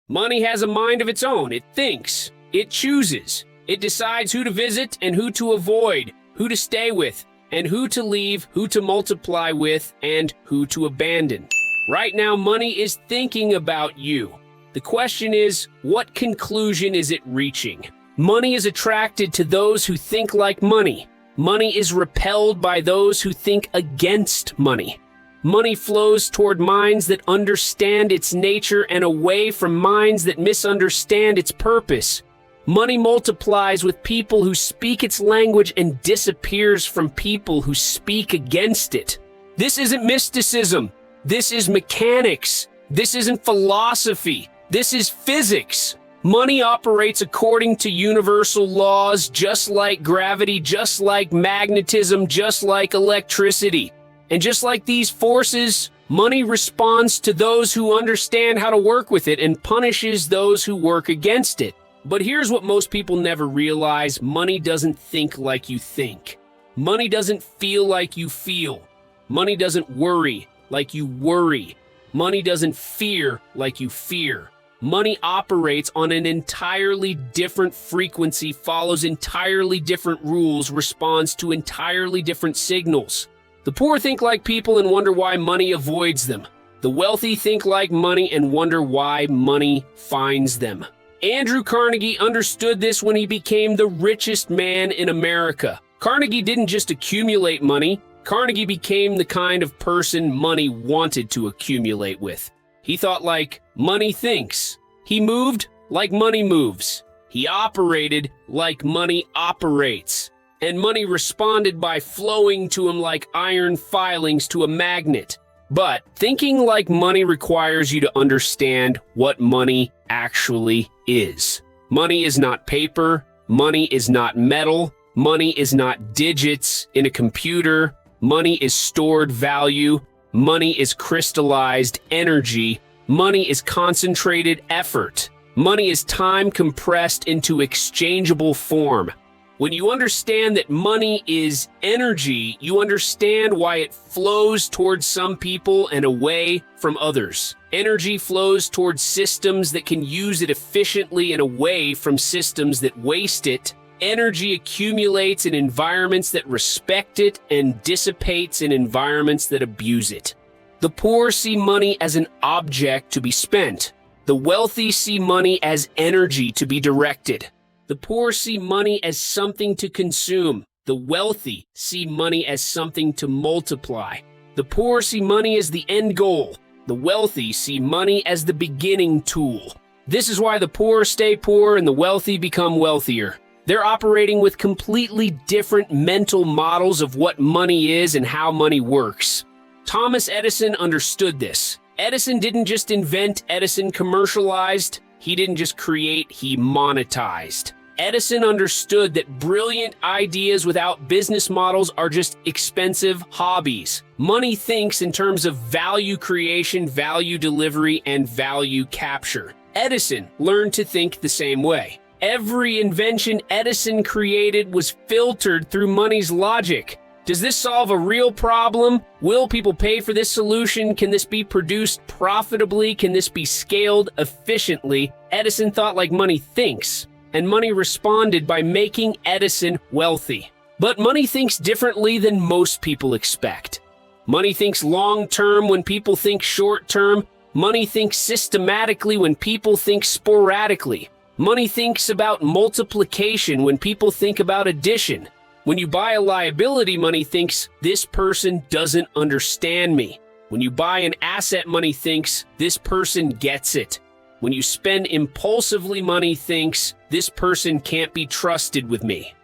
Money has a mind of its own. It thinks. It chooses. It decides who to visit and who to avoid, who to stay with, and who to leave, who to multiply with, and who to abandon. Right now, money is thinking about you. The question is, what conclusion is it reaching? Money is attracted to those who think like money. Money is repelled by those who think against money. Money flows toward minds that understand its nature and away from minds that misunderstand its purpose. Money multiplies with people who speak its language and disappears from people who speak against it. This isn't mysticism. This is mechanics. This isn't philosophy. This is physics. Money operates according to universal laws, just like gravity, just like magnetism, just like electricity. And just like these forces, money responds to those who understand how to work with it and punishes those who work against it. But here's what most people never realize: money doesn't think like you think. Money doesn't feel like you feel. Money doesn't worry like you worry. Money doesn't fear like you fear. Money operates on an entirely different frequency, follows entirely different rules, responds to entirely different signals. The poor think like people and wonder why money avoids them. The wealthy think like money and wonder why money finds them. Andrew Carnegie understood this when he became the richest man in America. Carnegie didn't just accumulate money. Carnegie became the kind of person money wanted to accumulate with. He thought like money thinks. He moved like money moves. He operated like money operates. And money responded by flowing to him like iron filings to a magnet. But thinking like money requires you to understand what money actually is. Money is not paper. Money is not metal. Money is not digits in a computer. Money is stored value. Money is crystallized energy. Money is concentrated effort. Money is time compressed into exchangeable form. When you understand that money is energy, you understand why it flows towards some people and away from others. Energy flows towards systems that can use it efficiently and away from systems that waste it. Energy accumulates in environments that respect it and dissipates in environments that abuse it. The poor see money as an object to be spent. The wealthy see money as energy to be directed. The poor see money as something to consume. The wealthy see money as something to multiply. The poor see money as the end goal. The wealthy see money as the beginning tool. This is why the poor stay poor and the wealthy become wealthier. They're operating with completely different mental models of what money is and how money works. Thomas Edison understood this. Edison didn't just invent, Edison commercialized. He didn't just create, he monetized. Edison understood that brilliant ideas without business models are just expensive hobbies. Money thinks in terms of value creation, value delivery, and value capture. Edison learned to think the same way. Every invention Edison created was filtered through money's logic. Does this solve a real problem? Will people pay for this solution? Can this be produced profitably? Can this be scaled efficiently? Edison thought like money thinks, and money responded by making Edison wealthy. But money thinks differently than most people expect. Money thinks long-term when people think short-term. Money thinks systematically when people think sporadically. Money thinks about multiplication when people think about addition. When you buy a liability, money thinks, this person doesn't understand me. When you buy an asset, money thinks, this person gets it. When you spend impulsively, money thinks, this person can't be trusted with me.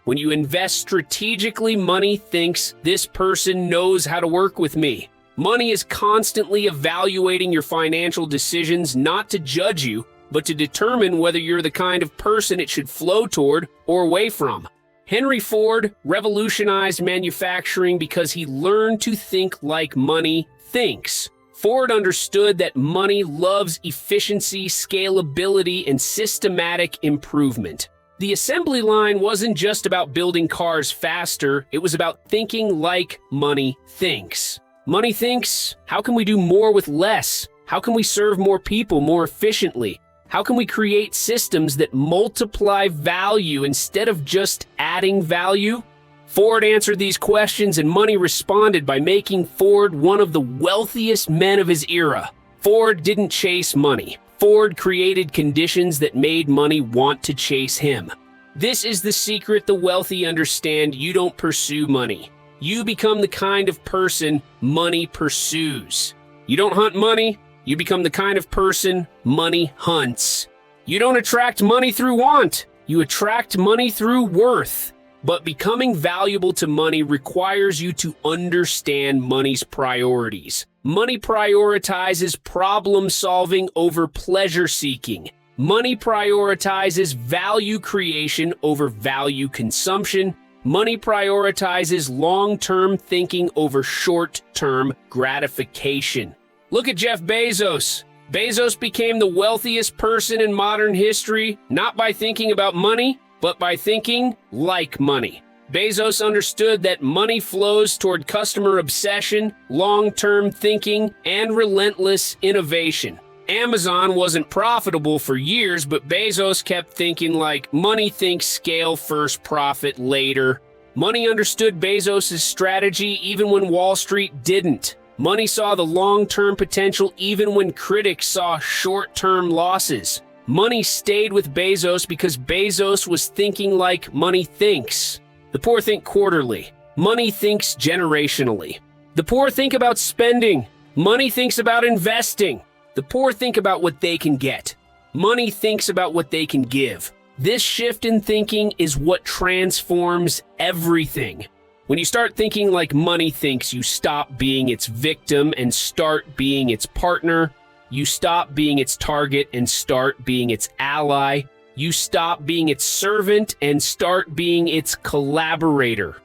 When you invest strategically, money thinks, this person knows how to work with me. Money is constantly evaluating your financial decisions, not to judge you, but to determine whether you're the kind of person it should flow toward or away from. Henry Ford revolutionized manufacturing because he learned to think like money thinks. Ford understood that money loves efficiency, scalability, and systematic improvement. The assembly line wasn't just about building cars faster, it was about thinking like money thinks. Money thinks, how can we do more with less? How can we serve more people more efficiently? How can we create systems that multiply value instead of just adding value? Ford answered these questions, and money responded by making Ford one of the wealthiest men of his era. Ford didn't chase money. Ford created conditions that made money want to chase him. This is the secret the wealthy understand. You don't pursue money. You become the kind of person money pursues. You don't hunt money. You become the kind of person money hunts. You don't attract money through want. You attract money through worth. But becoming valuable to money requires you to understand money's priorities. Money prioritizes problem solving over pleasure seeking. Money prioritizes value creation over value consumption. Money prioritizes long-term thinking over short-term gratification. Look at Jeff Bezos. Bezos became the wealthiest person in modern history, not by thinking about money, but by thinking like money. Bezos understood that money flows toward customer obsession, long-term thinking, and relentless innovation. Amazon wasn't profitable for years, but Bezos kept thinking like money thinks scale first, profit later. Money understood Bezos' strategy even when Wall Street didn't. Money saw the long-term potential even when critics saw short-term losses. Money stayed with Bezos because Bezos was thinking like money thinks. The poor think quarterly. Money thinks generationally. The poor think about spending. Money thinks about investing. The poor think about what they can get. Money thinks about what they can give. This shift in thinking is what transforms everything. When you start thinking like money thinks, you stop being its victim and start being its partner. You stop being its target and start being its ally. You stop being its servant and start being its collaborator.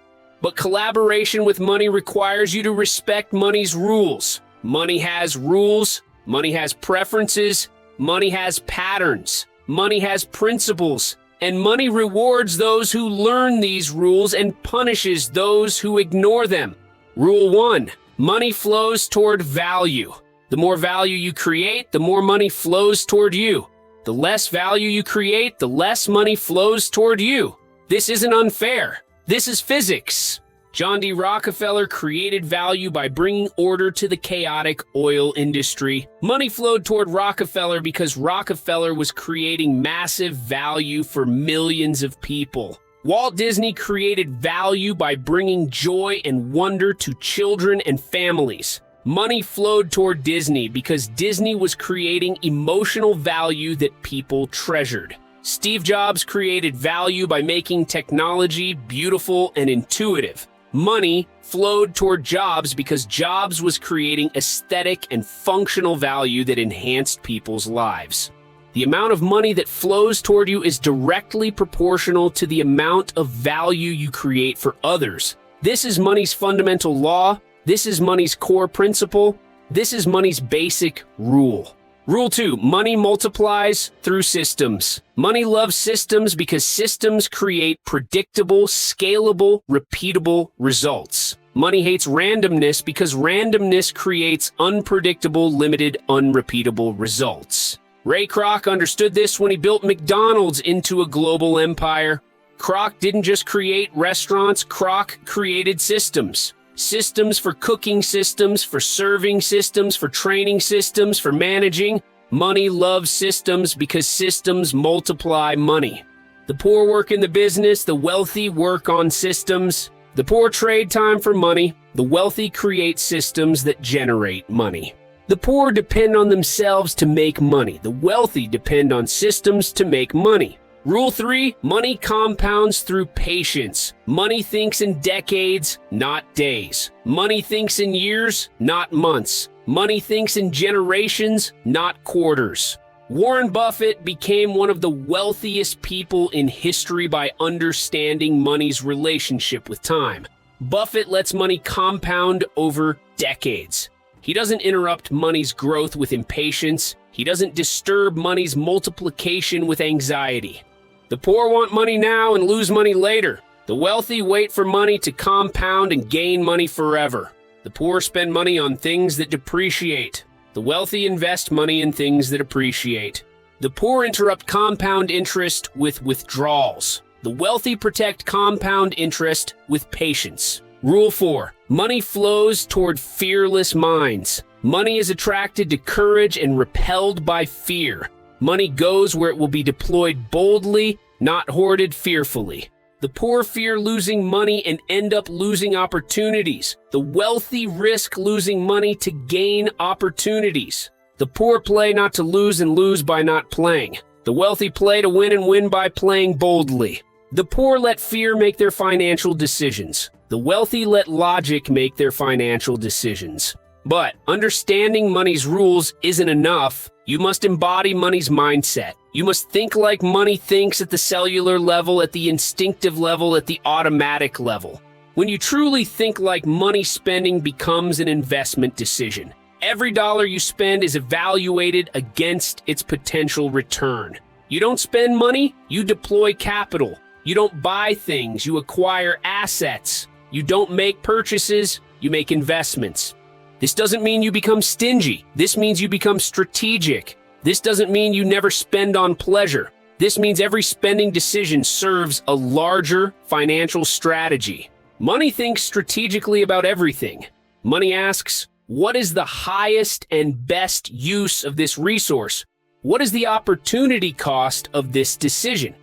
But collaboration with money requires you to respect money's rules. Money has rules. Money has preferences. Money has patterns. Money has principles. And money rewards those who learn these rules and punishes those who ignore them. Rule 1. Money flows toward value. The more value you create, the more money flows toward you. The less value you create, the less money flows toward you. This isn't unfair. This is physics. John D. Rockefeller created value by bringing order to the chaotic oil industry. Money flowed toward Rockefeller because Rockefeller was creating massive value for millions of people. Walt Disney created value by bringing joy and wonder to children and families. Money flowed toward Disney because Disney was creating emotional value that people treasured. Steve Jobs created value by making technology beautiful and intuitive. Money flowed toward Jobs because Jobs was creating aesthetic and functional value that enhanced people's lives. The amount of money that flows toward you is directly proportional to the amount of value you create for others. This is money's fundamental law. This is money's core principle. This is money's basic rule. Rule 2, money multiplies through systems. Money loves systems because systems create predictable, scalable, repeatable results. Money hates randomness because randomness creates unpredictable, limited, unrepeatable results. Ray Kroc understood this when he built McDonald's into a global empire. Kroc didn't just create restaurants, Kroc created systems. Systems for cooking, systems for serving, systems for training, systems for managing. Money loves systems because systems multiply money. The poor work in the business, the wealthy work on systems. The poor trade time for money. The wealthy create systems that generate money. The poor depend on themselves to make money. The wealthy depend on systems to make money. Rule 3, money compounds through patience. Money thinks in decades, not days. Money thinks in years, not months. Money thinks in generations, not quarters. Warren Buffett became one of the wealthiest people in history by understanding money's relationship with time. Buffett lets money compound over decades. He doesn't interrupt money's growth with impatience. He doesn't disturb money's multiplication with anxiety. The poor want money now and lose money later. The wealthy wait for money to compound and gain money forever. The poor spend money on things that depreciate. The wealthy invest money in things that appreciate. The poor interrupt compound interest with withdrawals. The wealthy protect compound interest with patience. Rule 4. Money flows toward fearless minds. Money is attracted to courage and repelled by fear. Money goes where it will be deployed boldly, not hoarded fearfully. The poor fear losing money and end up losing opportunities. The wealthy risk losing money to gain opportunities. The poor play not to lose and lose by not playing. The wealthy play to win and win by playing boldly. The poor let fear make their financial decisions. The wealthy let logic make their financial decisions. But understanding money's rules isn't enough. You must embody money's mindset. You must think like money thinks at the cellular level, at the instinctive level, at the automatic level. When you truly think like money, spending becomes an investment decision. Every dollar you spend is evaluated against its potential return. You don't spend money, you deploy capital. You don't buy things, you acquire assets. You don't make purchases, you make investments. This doesn't mean you become stingy. This means you become strategic. This doesn't mean you never spend on pleasure. This means every spending decision serves a larger financial strategy. Money thinks strategically about everything. Money asks, what is the highest and best use of this resource? What is the opportunity cost of this decision?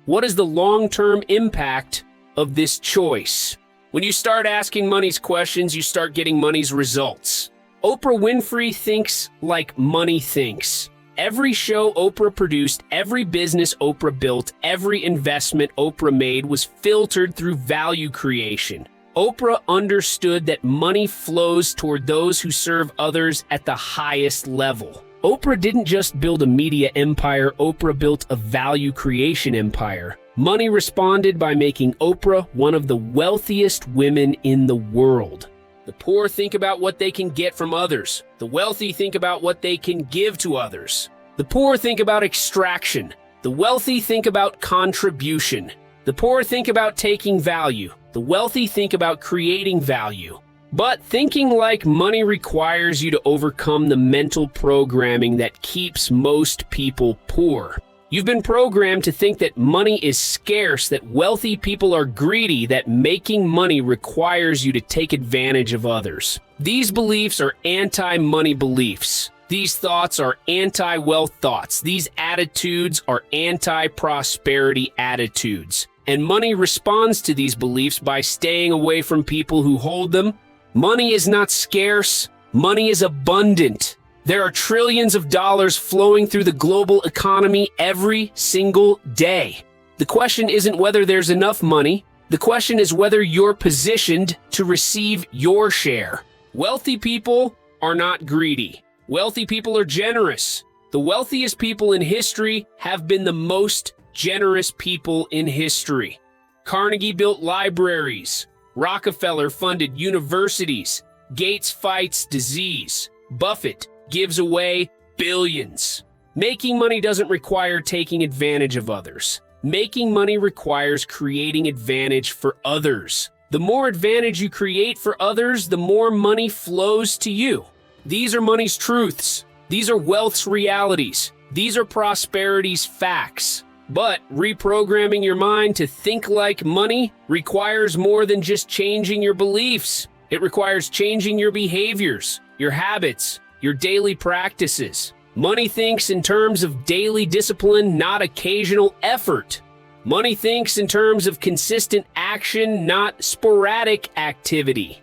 What is the long-term impact of this choice? When you start asking money's questions, you start getting money's results. Oprah Winfrey thinks like money thinks. Every show Oprah produced, every business Oprah built, every investment Oprah made was filtered through value creation. Oprah understood that money flows toward those who serve others at the highest level. Oprah didn't just build a media empire, Oprah built a value creation empire. Money responded by making Oprah one of the wealthiest women in the world. The poor think about what they can get from others. The wealthy think about what they can give to others. The poor think about extraction. The wealthy think about contribution. The poor think about taking value. The wealthy think about creating value. But thinking like money requires you to overcome the mental programming that keeps most people poor. You've been programmed to think that money is scarce, that wealthy people are greedy, that making money requires you to take advantage of others. These beliefs are anti-money beliefs. These thoughts are anti-wealth thoughts. These attitudes are anti-prosperity attitudes. And money responds to these beliefs by staying away from people who hold them. Money is not scarce. Money is abundant. There are trillions of dollars flowing through the global economy every single day. The question isn't whether there's enough money. The question is whether you're positioned to receive your share. Wealthy people are not greedy. Wealthy people are generous. The wealthiest people in history have been the most generous people in history. Carnegie built libraries. Rockefeller funded universities. Gates fights disease. Buffett gives away billions. Making money doesn't require taking advantage of others. Making money requires creating advantage for others. The more advantage you create for others, the more money flows to you. These are money's truths. These are wealth's realities. These are prosperity's facts. But reprogramming your mind to think like money requires more than just changing your beliefs. It requires changing your behaviors, your habits, your daily practices. Money thinks in terms of daily discipline, not occasional effort. Money thinks in terms of consistent action, not sporadic activity.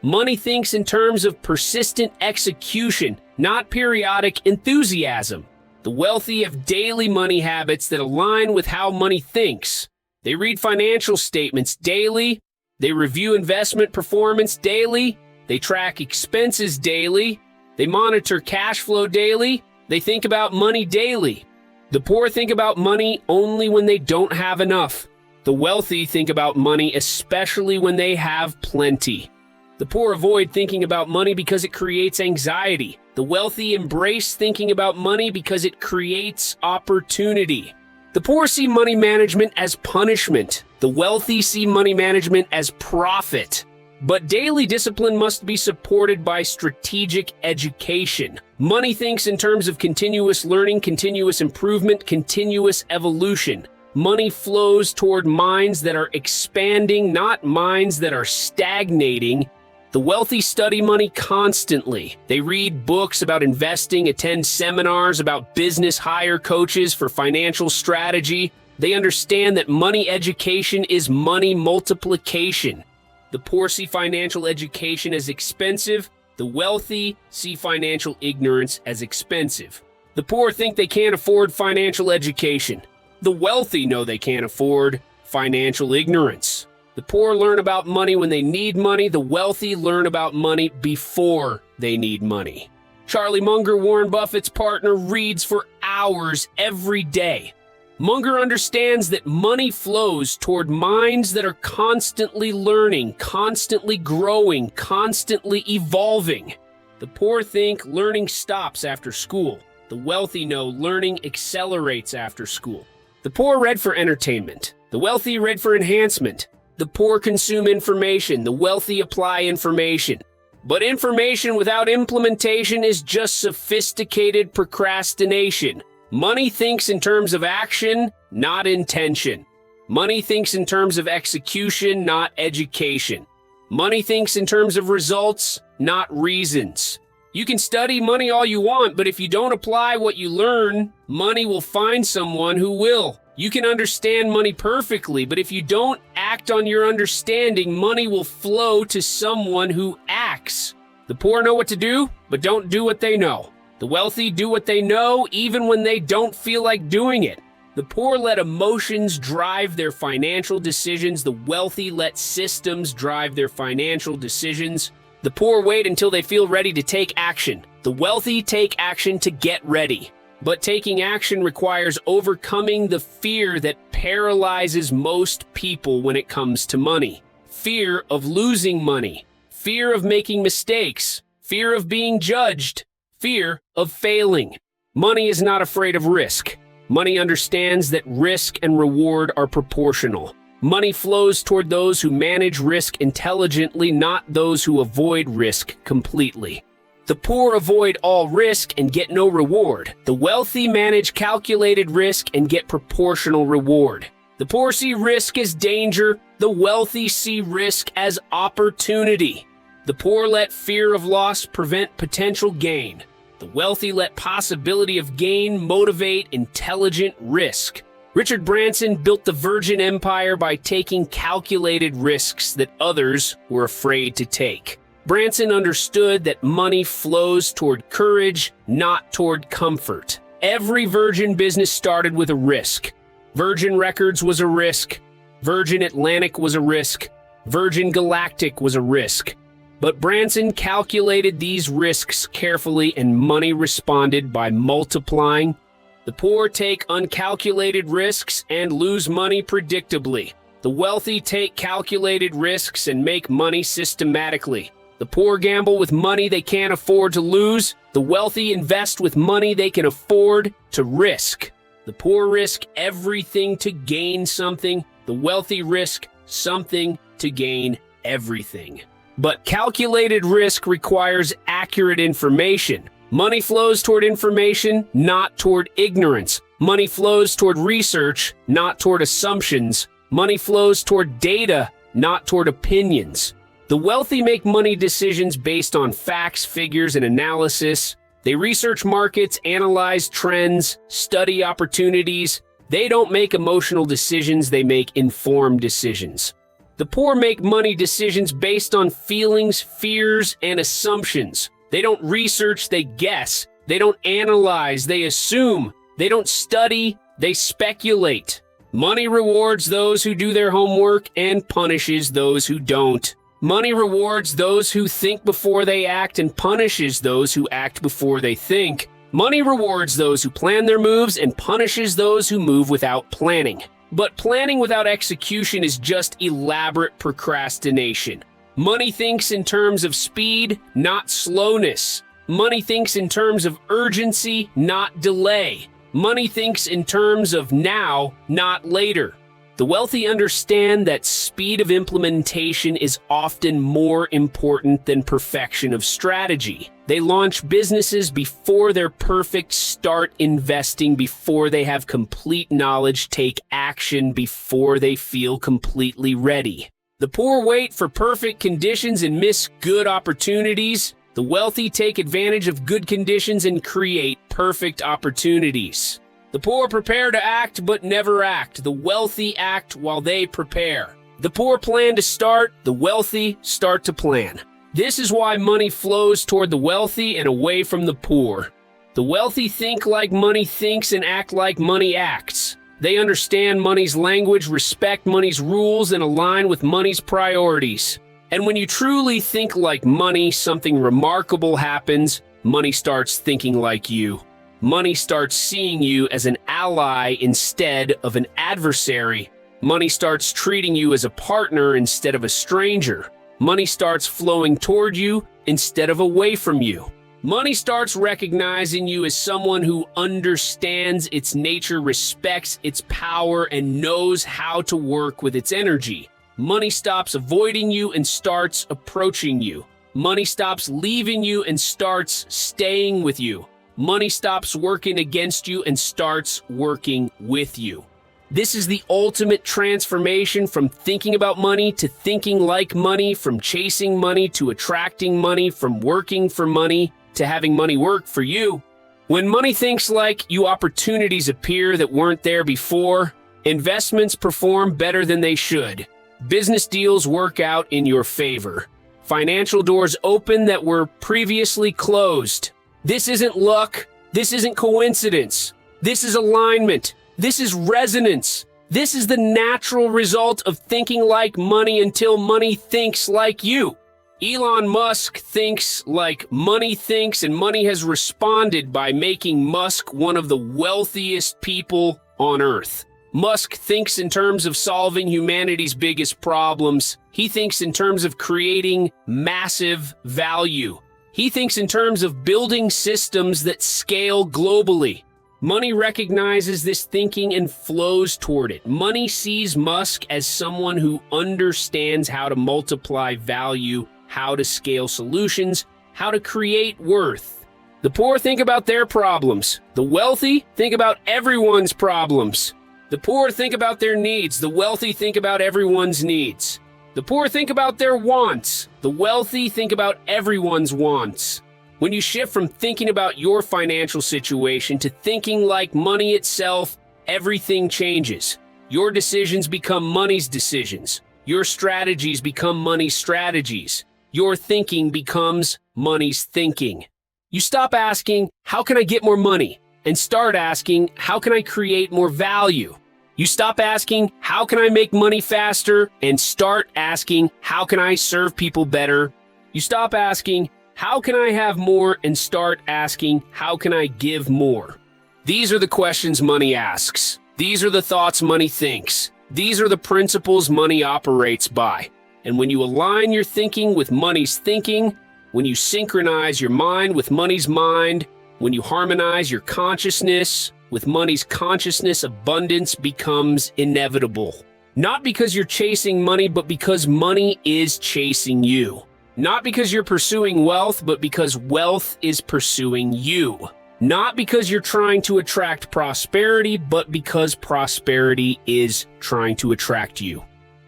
Money thinks in terms of persistent execution, not periodic enthusiasm. The wealthy have daily money habits that align with how money thinks. They read financial statements daily. They review investment performance daily. They track expenses daily. They monitor cash flow daily. They think about money daily. The poor think about money only when they don't have enough. The wealthy think about money especially when they have plenty. The poor avoid thinking about money because it creates anxiety. The wealthy embrace thinking about money because it creates opportunity. The poor see money management as punishment. The wealthy see money management as profit. But daily discipline must be supported by strategic education. Money thinks in terms of continuous learning, continuous improvement, continuous evolution. Money flows toward minds that are expanding, not minds that are stagnating. The wealthy study money constantly. They read books about investing, attend seminars about business, hire coaches for financial strategy. They understand that money education is money multiplication. The poor see financial education as expensive. The wealthy see financial ignorance as expensive. The poor think they can't afford financial education. The wealthy know they can't afford financial ignorance. The poor learn about money when they need money. The wealthy learn about money before they need money. Charlie Munger, Warren Buffett's partner, reads for hours every day. Munger understands that money flows toward minds that are constantly learning, constantly growing, constantly evolving. The poor think learning stops after school. The wealthy know learning accelerates after school. The poor read for entertainment. The wealthy read for enhancement. The poor consume information. The wealthy apply information. But information without implementation is just sophisticated procrastination. Money thinks in terms of action, not intention. Money thinks in terms of execution, not education. Money thinks in terms of results, not reasons. You can study money all you want, but if you don't apply what you learn, money will find someone who will. You can understand money perfectly, but if you don't act on your understanding, money will flow to someone who acts. The poor know what to do, but don't do what they know. The wealthy do what they know, even when they don't feel like doing it. The poor let emotions drive their financial decisions. The wealthy let systems drive their financial decisions. The poor wait until they feel ready to take action. The wealthy take action to get ready. But taking action requires overcoming the fear that paralyzes most people when it comes to money. Fear of losing money. Fear of making mistakes. Fear of being judged. Fear of failing. Money is not afraid of risk. Money understands that risk and reward are proportional. Money flows toward those who manage risk intelligently, not those who avoid risk completely. The poor avoid all risk and get no reward. The wealthy manage calculated risk and get proportional reward. The poor see risk as danger. The wealthy see risk as opportunity. The poor let fear of loss prevent potential gain. The wealthy let possibility of gain motivate intelligent risk. Richard Branson built the Virgin Empire by taking calculated risks that others were afraid to take. Branson understood that money flows toward courage, not toward comfort. Every Virgin business started with a risk. Virgin Records was a risk. Virgin Atlantic was a risk. Virgin Galactic was a risk. But Branson calculated these risks carefully, and money responded by multiplying. The poor take uncalculated risks and lose money predictably. The wealthy take calculated risks and make money systematically. The poor gamble with money they can't afford to lose. The wealthy invest with money they can afford to risk. The poor risk everything to gain something. The wealthy risk something to gain everything. But calculated risk requires accurate information. Money flows toward information, not toward ignorance. Money flows toward research, not toward assumptions. Money flows toward data, not toward opinions. The wealthy make money decisions based on facts, figures, and analysis. They research markets, analyze trends, study opportunities. They don't make emotional decisions, they make informed decisions. The poor make money decisions based on feelings, fears, and assumptions. They don't research, they guess. They don't analyze, they assume. They don't study, they speculate. Money rewards those who do their homework and punishes those who don't. Money rewards those who think before they act and punishes those who act before they think. Money rewards those who plan their moves and punishes those who move without planning. But planning without execution is just elaborate procrastination. Money thinks in terms of speed, not slowness. Money thinks in terms of urgency, not delay. Money thinks in terms of now, not later. The wealthy understand that speed of implementation is often more important than perfection of strategy. They launch businesses before they're perfect, start investing before they have complete knowledge, take action before they feel completely ready. The poor wait for perfect conditions and miss good opportunities. The wealthy take advantage of good conditions and create perfect opportunities. The poor prepare to act but never act. The wealthy act while they prepare. The poor plan to start. The wealthy start to plan. This is why money flows toward the wealthy and away from the poor. The wealthy think like money thinks and act like money acts. They understand money's language, respect money's rules, and align with money's priorities. And when you truly think like money, something remarkable happens. Money starts thinking like you. Money starts seeing you as an ally instead of an adversary. Money starts treating you as a partner instead of a stranger. Money starts flowing toward you instead of away from you. Money starts recognizing you as someone who understands its nature, respects its power, and knows how to work with its energy. Money stops avoiding you and starts approaching you. Money stops leaving you and starts staying with you. Money stops working against you and starts working with you. This is the ultimate transformation from thinking about money to thinking like money, from chasing money to attracting money, from working for money to having money work for you. When money thinks like you, opportunities appear that weren't there before. Investments perform better than they should. Business deals work out in your favor. Financial doors open that were previously closed. This isn't luck. This isn't coincidence. This is alignment. This is resonance. This is the natural result of thinking like money until money thinks like you. Elon Musk thinks like money thinks, and money has responded by making Musk one of the wealthiest people on Earth. Musk thinks in terms of solving humanity's biggest problems. He thinks in terms of creating massive value. He thinks in terms of building systems that scale globally. Money recognizes this thinking and flows toward it. Money sees Musk as someone who understands how to multiply value, how to scale solutions, how to create worth. The poor think about their problems. The wealthy think about everyone's problems. The poor think about their needs. The wealthy think about everyone's needs. The poor think about their wants. The wealthy think about everyone's wants. When you shift from thinking about your financial situation to thinking like money itself, everything changes. Your decisions become money's decisions. Your strategies become money's strategies. Your thinking becomes money's thinking. You stop asking, how can I get more money? And start asking, how can I create more value? You stop asking, how can I make money faster? And start asking, how can I serve people better? You stop asking, how can I have more? And start asking, how can I give more? These are the questions money asks. These are the thoughts money thinks. These are the principles money operates by. And when you align your thinking with money's thinking, when you synchronize your mind with money's mind, when you harmonize your consciousness with money's consciousness, abundance becomes inevitable. Not because you're chasing money, but because money is chasing you. Not because you're pursuing wealth, but because wealth is pursuing you. Not because you're trying to attract prosperity, but because prosperity is trying to attract you.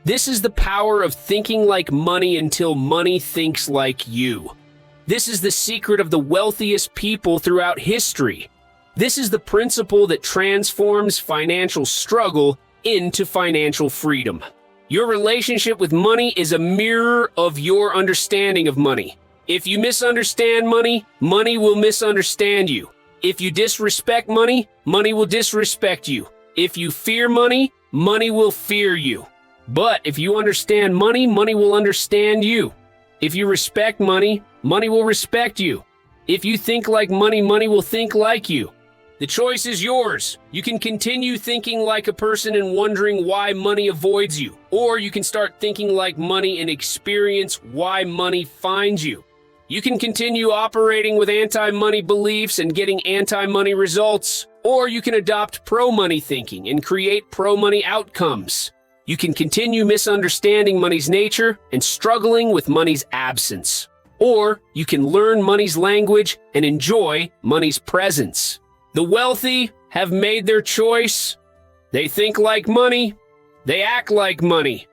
This is the power of thinking like money until money thinks like you. This is the secret of the wealthiest people throughout history. This is the principle that transforms financial struggle into financial freedom. Your relationship with money is a mirror of your understanding of money. If you misunderstand money, money will misunderstand you. If you disrespect money, money will disrespect you. If you fear money, money will fear you. But if you understand money, money will understand you. If you respect money, money will respect you. If you think like money, money will think like you. The choice is yours. You can continue thinking like a person and wondering why money avoids you. Or you can start thinking like money and experience why money finds you. You can continue operating with anti-money beliefs and getting anti-money results. Or you can adopt pro-money thinking and create pro-money outcomes. You can continue misunderstanding money's nature and struggling with money's absence. Or you can learn money's language and enjoy money's presence. The wealthy have made their choice. They think like money. They act like money.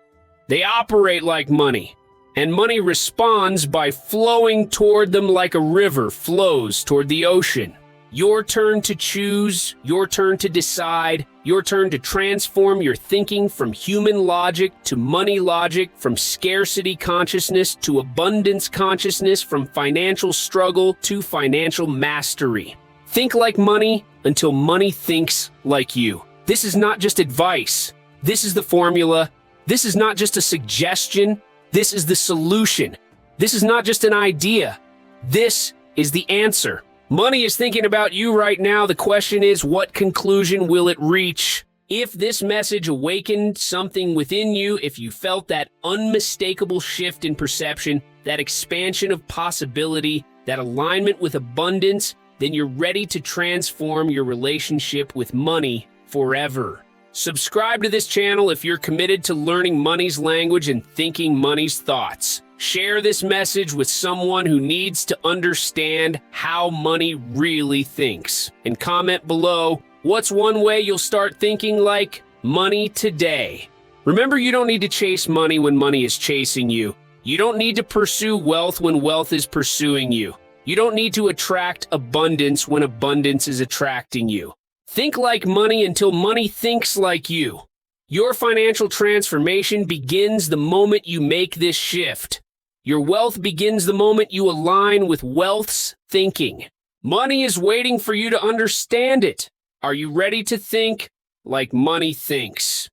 They operate like money. And money responds by flowing toward them like a river flows toward the ocean. Your turn to choose, your turn to decide, your turn to transform your thinking from human logic to money logic, from scarcity consciousness to abundance consciousness, from financial struggle to financial mastery. Think like money until money thinks like you. This is not just advice. This is the formula. This is not just a suggestion. This is the solution. This is not just an idea. This is the answer. Money is thinking about you right now. The question is, what conclusion will it reach? If this message awakened something within you, if you felt that unmistakable shift in perception, that expansion of possibility, that alignment with abundance, then you're ready to transform your relationship with money forever. Subscribe to this channel if you're committed to learning money's language and thinking money's thoughts. Share this message with someone who needs to understand how money really thinks. And comment below, what's one way you'll start thinking like money today? Remember, you don't need to chase money when money is chasing you. You don't need to pursue wealth when wealth is pursuing you. You don't need to attract abundance when abundance is attracting you. Think like money until money thinks like you. Your financial transformation begins the moment you make this shift. Your wealth begins the moment you align with wealth's thinking. Money is waiting for you to understand it. Are you ready to think like money thinks?